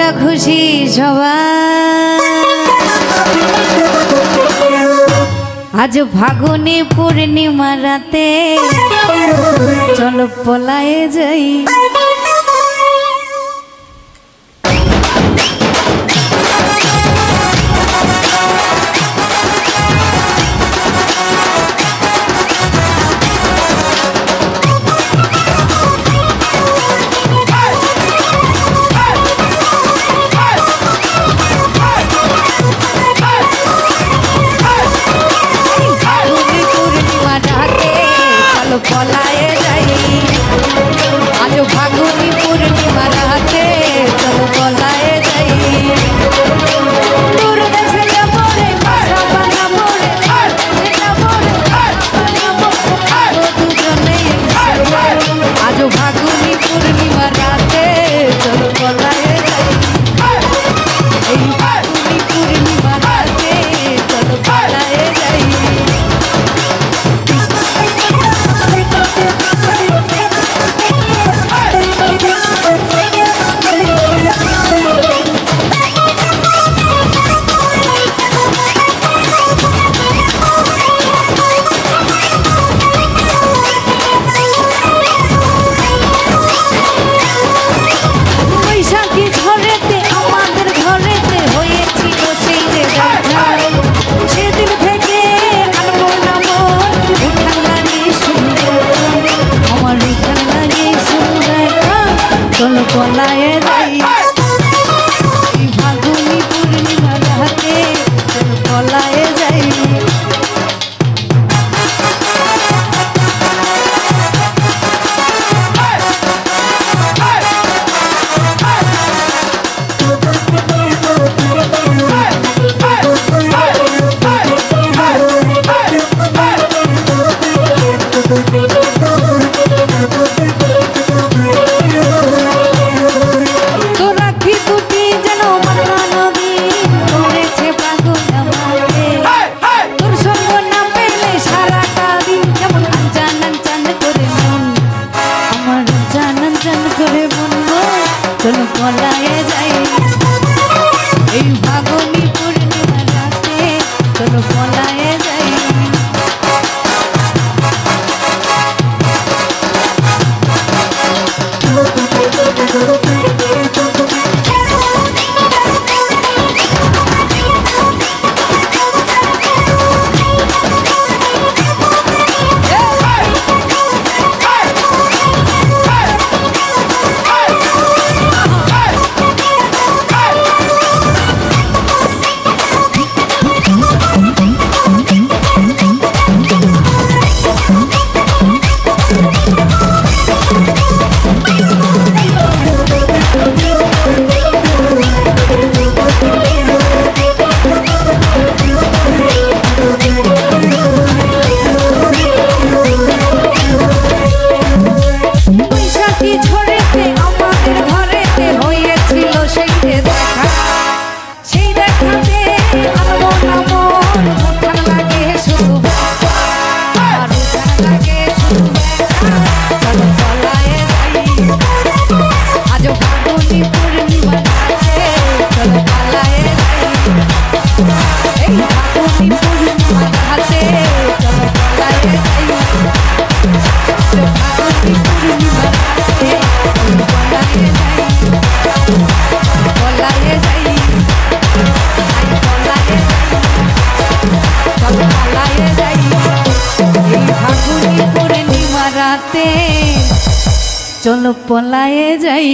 আমরা খুশি সবাই, আজ ফাগুনি পূর্ণিমা রাতে চলো পলায়ে যাই। পলায়ে যাই আজ ফাগুনি পূর্ণিমা রাতে চলো পলায়ে যাই। দূর দেশে যাবো রে বাসা বানাবো রে যাবো রে দুজনে আজ ফাগুনি পূর্ণিমা রাতে চলো পলায়ে যাই। এই ফাগুনি পূর্ণিমা রাতে চলো পলায়ে যাই। চলো পলায়ে যাই ফাগুনি পূর্ণিমা রাতে চলো পলায়ে যাই। চলো পলায়ে যাই এই ফাগুনি পূর্ণিমা রাতে চলো পলায়ে যাই। চলো পলায়ে যাই।